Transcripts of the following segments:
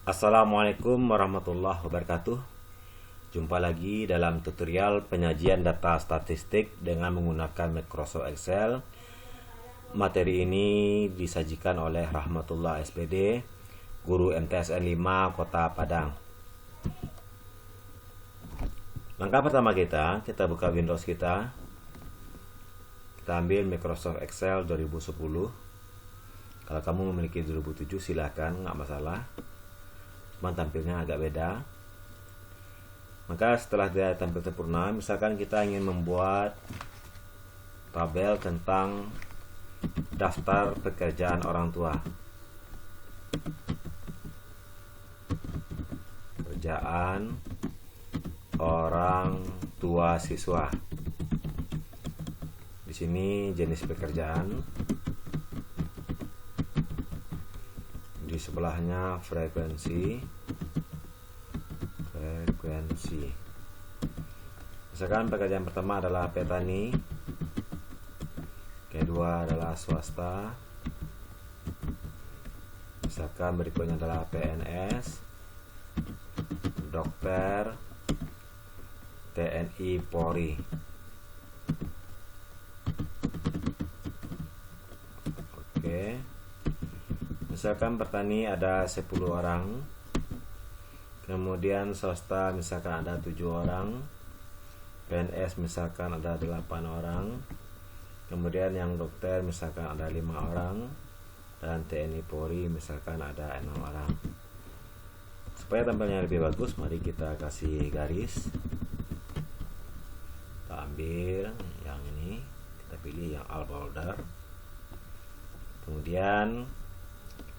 Assalamualaikum warahmatullahi wabarakatuh. Jumpa lagi dalam tutorial penyajian data statistik dengan menggunakan Microsoft Excel. Materi ini disajikan oleh Rahmatullah SPD, guru MTSN 5 Kota Padang. Langkah pertama kita buka Windows kita ambil Microsoft Excel 2010. Kalau kamu memiliki 2007 silakan, nggak masalah, cuma tampilnya agak beda. Maka setelah dia tampil sempurna, misalkan kita ingin membuat tabel tentang daftar pekerjaan orang tua, pekerjaan orang tua siswa. Di sini jenis pekerjaan, di sebelahnya frekuensi. Misalkan pekerjaan pertama adalah petani, kedua adalah swasta, misalkan berikutnya adalah PNS, dokter, TNI, Polri. Oke, misalkan petani ada 10 orang, kemudian swasta misalkan ada 7 orang, PNS misalkan ada 8 orang, kemudian yang dokter misalkan ada 5 orang, dan TNI Polri misalkan ada 6 orang. Supaya tampilnya lebih bagus, mari kita kasih garis. Kita ambil yang ini, kita pilih yang all border. Kemudian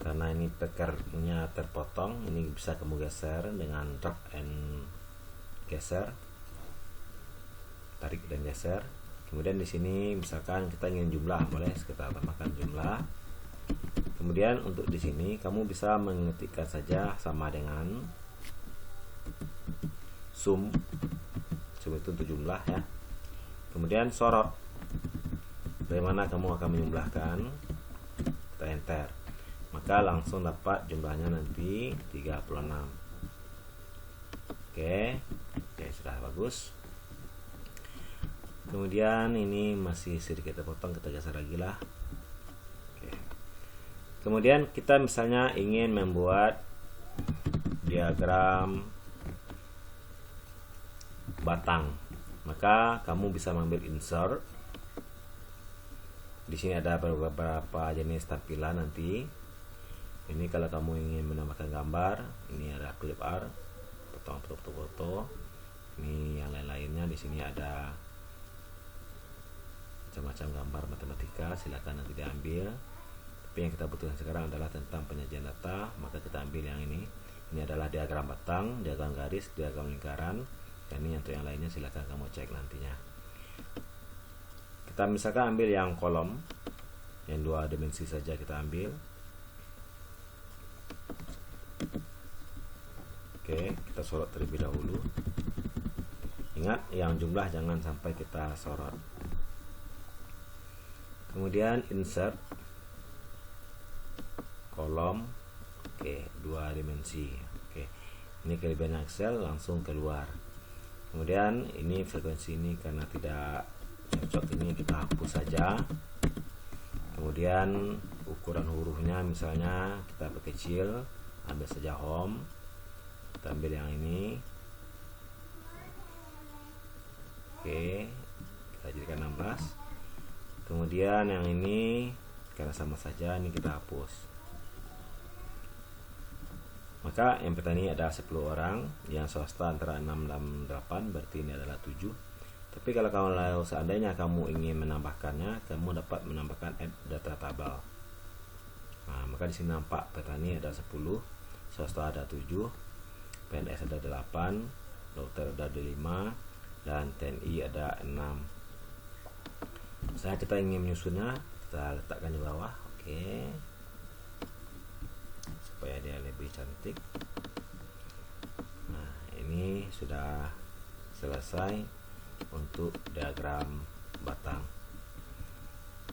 karena ini pekernya terpotong, ini bisa kamu geser dengan drag and geser, tarik dan geser. Kemudian di sini misalkan kita ingin jumlah, boleh kita tambahkan jumlah. Kemudian untuk di sini kamu bisa mengetikkan saja sama dengan sum itu untuk jumlah ya. Kemudian sorot, bagaimana kamu akan menjumlahkan, kita enter, maka langsung dapat jumlahnya nanti 36. Oke, sudah bagus. Kemudian ini masih sedikit terpotong, kita geser lagi lah. Oke. Kemudian kita misalnya ingin membuat diagram batang, maka kamu bisa mengambil insert. Di sini ada beberapa jenis tampilan nanti. Ini kalau kamu ingin menambahkan gambar, ini ada clip art, potong foto-foto. Ini yang lain-lainnya, di sini ada macam-macam gambar matematika, silakan nanti diambil. Tapi yang kita butuhkan sekarang adalah tentang penyajian data, maka kita ambil yang ini. Ini adalah diagram batang, diagram garis, diagram lingkaran. Dan ini untuk yang lainnya silakan kamu cek nantinya. Kita misalkan ambil yang kolom, yang 2 dimensi saja kita ambil. Oke, kita sorot terlebih dahulu. Ingat, yang jumlah jangan sampai kita sorot. Kemudian insert kolom, oke, 2 dimensi. Oke, ini kelebihan Excel, langsung keluar. Kemudian ini frekuensi ini karena tidak cocok, ini kita hapus saja. Kemudian ukuran hurufnya misalnya kita perkecil, ambil saja home, kita ambil yang ini. Oke, kita jadikan 16. Kemudian yang ini karena sama saja, ini kita hapus. Maka yang petani ada 10 orang, yang swasta antara 6 dan 8, berarti ini adalah 7. Tapi kalau kamu seandainya kamu ingin menambahkannya, kamu dapat menambahkan add data tabel. Nah, maka di sini nampak petani ada 10, swasta ada 7, PNS ada 8, dokter ada 5, dan TNI ada 6. Misalnya kita ingin menyusunnya, kita letakkan di bawah, oke, supaya dia lebih cantik. Nah, ini sudah selesai untuk diagram batang.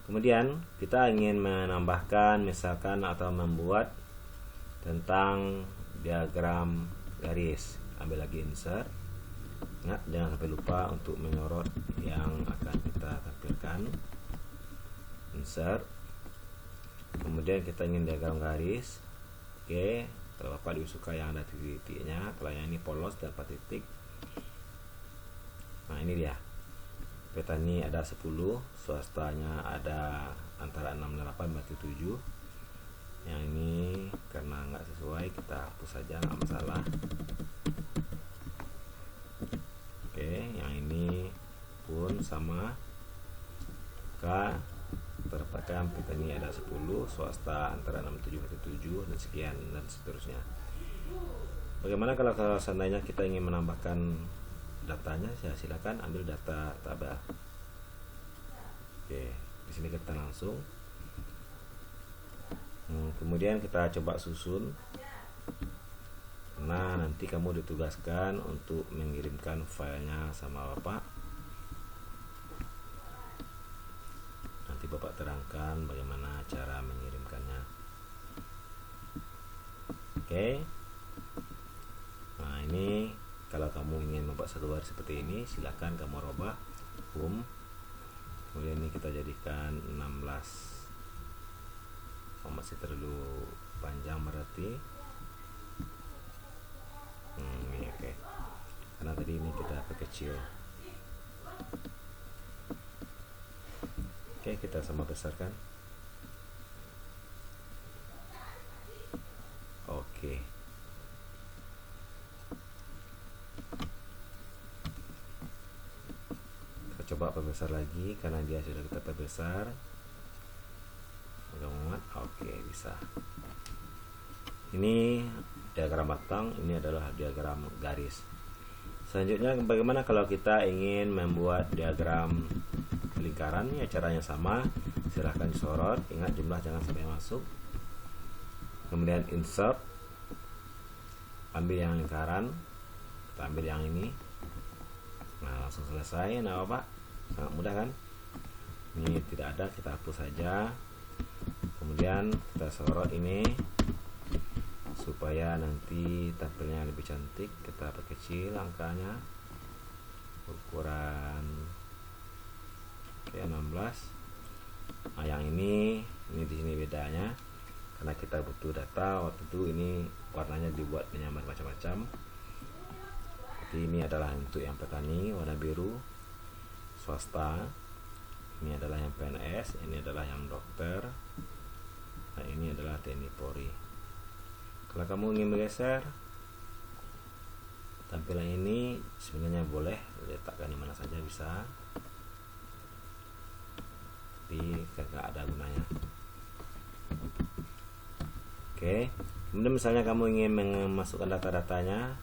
Kemudian kita ingin menambahkan misalkan atau membuat tentang diagram garis. Ambil lagi insert. Ingat, jangan sampai lupa untuk menyorot yang akan kita tampilkan. Insert. Kemudian kita ingin diagram garis. Oke, kalau Bapak suka yang ada titik-titiknya, kalau yang ini polos dapat titik. Nah, ini dia. Petani ada 10, swastanya ada antara 6 dan 8, berarti 7. Yang ini karena nggak sesuai, kita hapus saja, nggak masalah. Oke, yang ini pun sama. Maka terdapatkan petani ada 10, swasta antara 6 7 berarti 7, dan sekian dan seterusnya. Bagaimana kalau seandainya kita ingin menambahkan datanya? Saya silakan ambil data tabel. Oke, di sini kita langsung. Kemudian kita coba susun. Nah, nanti kamu ditugaskan untuk mengirimkan filenya sama Bapak. Nanti Bapak terangkan bagaimana cara mengirimkannya. Oke. Nah, ini kalau kamu ingin membuat satu baris seperti ini, silakan kamu rubah home. Kemudian ini kita jadikan 16. Oh, masih terlalu panjang berarti. Ini oke. Karena tadi ini kita perkecil. Oke, kita sama besarkan. Oke. Kita coba perbesar lagi karena dia sudah kita perbesar. Agak muat. Oke, bisa. Ini diagram batang, ini adalah diagram garis. Selanjutnya, bagaimana kalau kita ingin membuat diagram lingkaran? Ya, caranya sama. Silahkan disorot. Ingat, jumlah jangan sampai masuk. Kemudian insert. Ambil yang lingkaran. Kita ambil yang ini. Nah, langsung selesai. Nah, Bapak, sangat mudah kan? Ini tidak ada, kita hapus saja. Kemudian kita sorot ini supaya nanti tampilnya lebih cantik. Kita perkecil angkanya, ukuran 16. Nah, yang ini di sini bedanya karena kita butuh data. Waktu itu ini warnanya dibuat menyamar macam-macam. Jadi ini adalah untuk yang petani warna biru, swasta. Ini adalah yang PNS, ini adalah yang dokter. Nah, ini adalah TNI Polri. Kalau kamu ingin menggeser tampilan ini, sebenarnya boleh letakkan di mana saja bisa, tapi nggak ada gunanya. Oke, kemudian misalnya kamu ingin memasukkan data-datanya,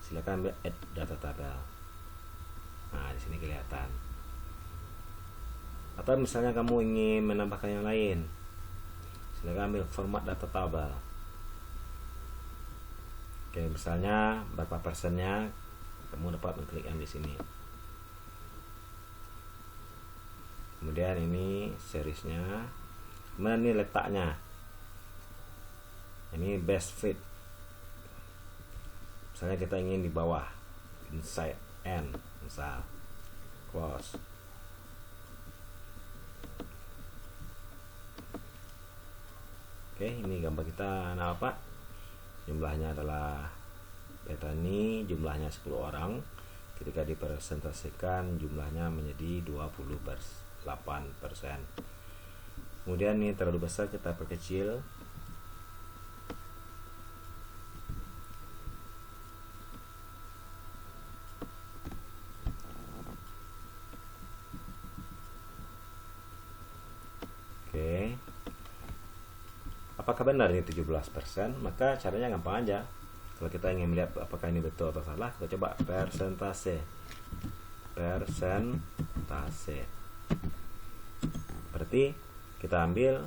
silakan ambil add data tabel. Nah, di sini kelihatan. Atau misalnya kamu ingin menambahkan yang lain, silakan ambil format data tabel. Oke, misalnya berapa persennya, kamu dapat mengklik yang di sini. Kemudian ini seriesnya, kemudian ini letaknya. Ini best fit. Misalnya kita ingin di bawah, inside end, misal close. Oke, ini gambar kita. Nah, Pak, jumlahnya adalah petani, jumlahnya 10 orang. Ketika dipresentasikan jumlahnya menjadi 28%. Kemudian ini terlalu besar, kita perkecil. Oke. Apakah benar ini 17%? Maka caranya gampang aja. Kalau kita ingin melihat apakah ini betul atau salah, kita coba persentase. Berarti kita ambil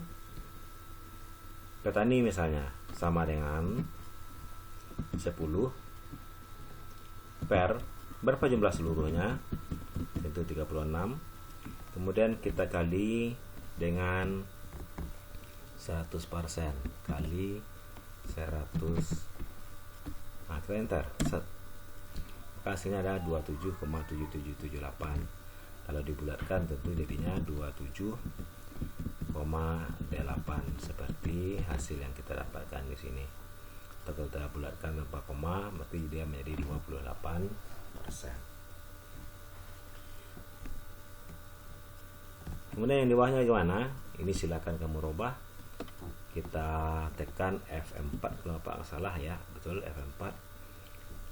petani misalnya sama dengan 10 per berapa jumlah seluruhnya, itu 36. Kemudian kita kali dengan 100% kali 100%. Nah, kita enter. Set. Hasilnya ada 27,7778. Kalau dibulatkan tentu jadinya 27,8 seperti hasil yang kita dapatkan di sini. Atau kalau kita bulatkan tanpa koma, berarti dia menjadi 58%. Kemudian yang di bawahnya gimana? Ini silakan kamu rubah. Kita tekan F4 kalau Bapak nggak salah ya, betul F4.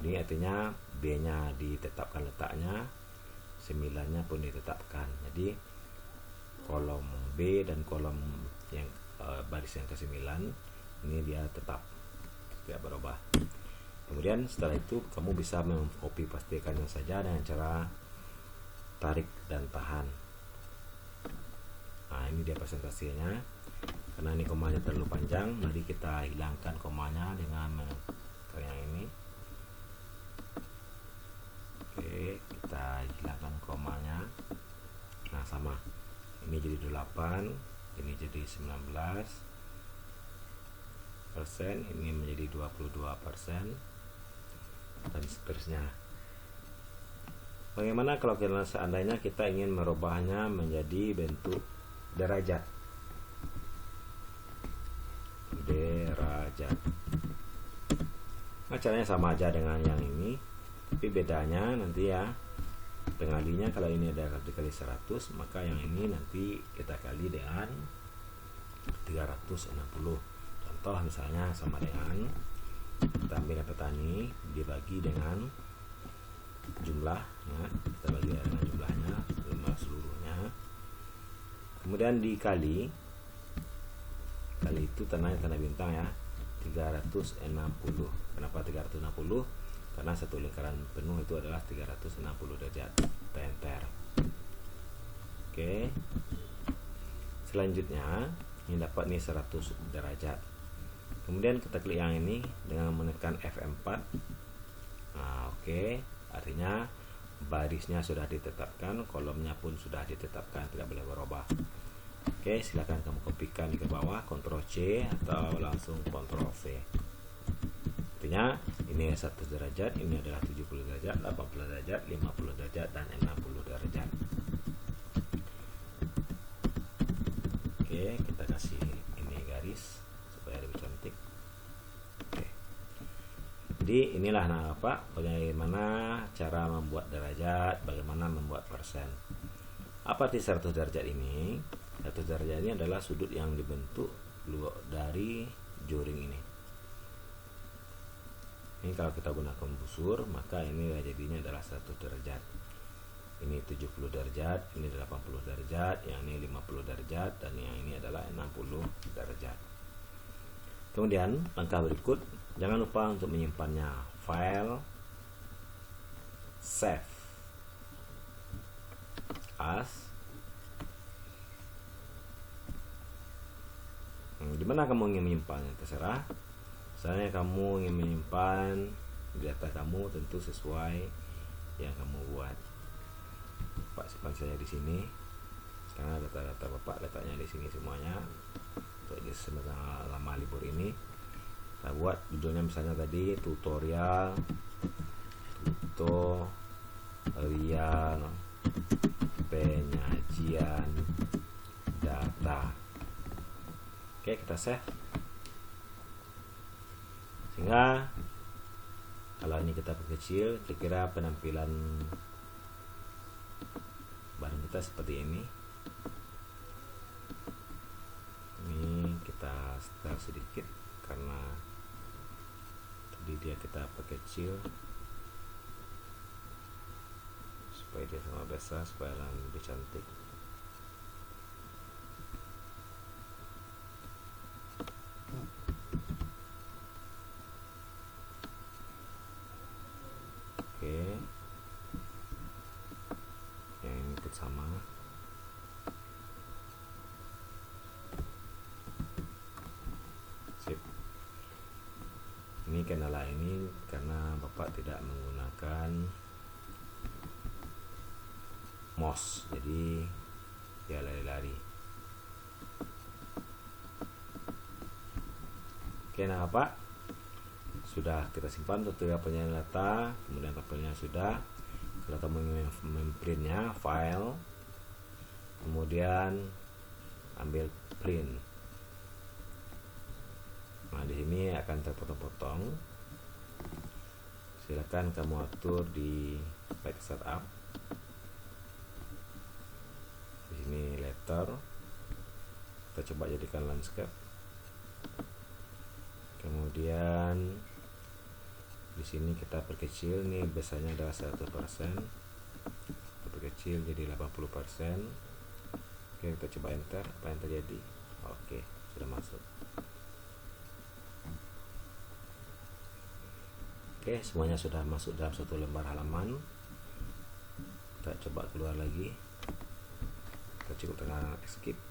Ini artinya B-nya ditetapkan letaknya, 9-nya pun ditetapkan. Jadi kolom B dan kolom yang baris yang ke-9 ini dia tetap tidak berubah. Kemudian setelah itu kamu bisa mengcopy pastikannya saja dengan cara tarik dan tahan. Nah, ini dia presentasinya. Karena ini komanya terlalu panjang, mari kita hilangkan komanya dengan yang ini. Oke, kita hilangkan komanya. Nah, sama. Ini jadi 8, ini jadi 19%, ini menjadi 22%, dan seterusnya. Bagaimana kalau seandainya kita ingin merubahnya menjadi bentuk derajat? Nah, caranya sama aja dengan yang ini, tapi bedanya nanti ya, pengalinya kalau ini ada dikali 100, maka yang ini nanti kita kali dengan 360. Contoh misalnya sama dengan kita ambil petani dibagi dengan jumlah ya, kita bagi dengan jumlahnya seluruhnya, kemudian dikali, kali itu tanda bintang ya, 360. Kenapa 360? Karena satu lingkaran penuh itu adalah 360 derajat. Kita enter. Oke. Selanjutnya ini dapat nih 100 derajat. Kemudian kita klik yang ini dengan menekan F4. Nah, oke. Artinya barisnya sudah ditetapkan, kolomnya pun sudah ditetapkan, tidak boleh berubah. Oke, silakan kamu kopikan ke bawah, Ctrl C atau langsung Ctrl V. Artinya ini 100 derajat, ini adalah 70 derajat, 80 derajat, 50 derajat, dan 60 derajat. Oke, kita kasih ini garis supaya lebih cantik. Oke. Jadi inilah bagaimana cara membuat derajat, bagaimana membuat persen. Apa arti 100 derajat ini? 100 derajat ini adalah sudut yang dibentuk dari joring ini. Ini kalau kita gunakan busur, maka ini jadinya adalah 100 derajat. Ini 70 derajat, ini 80 derajat, yang ini 50 derajat, dan yang ini adalah 60 derajat. Kemudian langkah berikut, jangan lupa untuk menyimpannya. File, save as. Gimana kamu ingin menyimpannya? Terserah. Misalnya kamu ingin menyimpan data kamu tentu sesuai yang kamu buat. Bapak simpan saja di sini. Sekarang data-data Bapak letaknya di sini semuanya. Untuk di selama libur ini, kita buat judulnya misalnya tadi tutorial penyajian data. Oke, kita save. Sehingga kalau ini kita perkecil, kira-kira penampilan barang kita seperti ini. Ini kita setel sedikit karena tadi kita perkecil supaya dia sama besar, supaya lebih cantik. Oke, yang ini ikut sama. Sip. Ini kendala ini karena Bapak tidak menggunakan mouse, jadi dia lari-lari. Oke, nah Pak, sudah kita simpan ketika penyajian data, kemudian tabelnya sudah. Kalau kamu ingin memprintnya, file, kemudian ambil print. Nah, di sini akan terpotong-potong. Silakan kamu atur di back setup. Di sini letter, kita coba jadikan landscape. Kemudian di sini kita perkecil, nih biasanya adalah 100%, kita perkecil jadi 80%. Oke, kita coba enter, apa yang terjadi? Oke, sudah masuk. Oke, semuanya sudah masuk dalam satu lembar halaman. Kita coba keluar lagi, kita cukup tekan escape.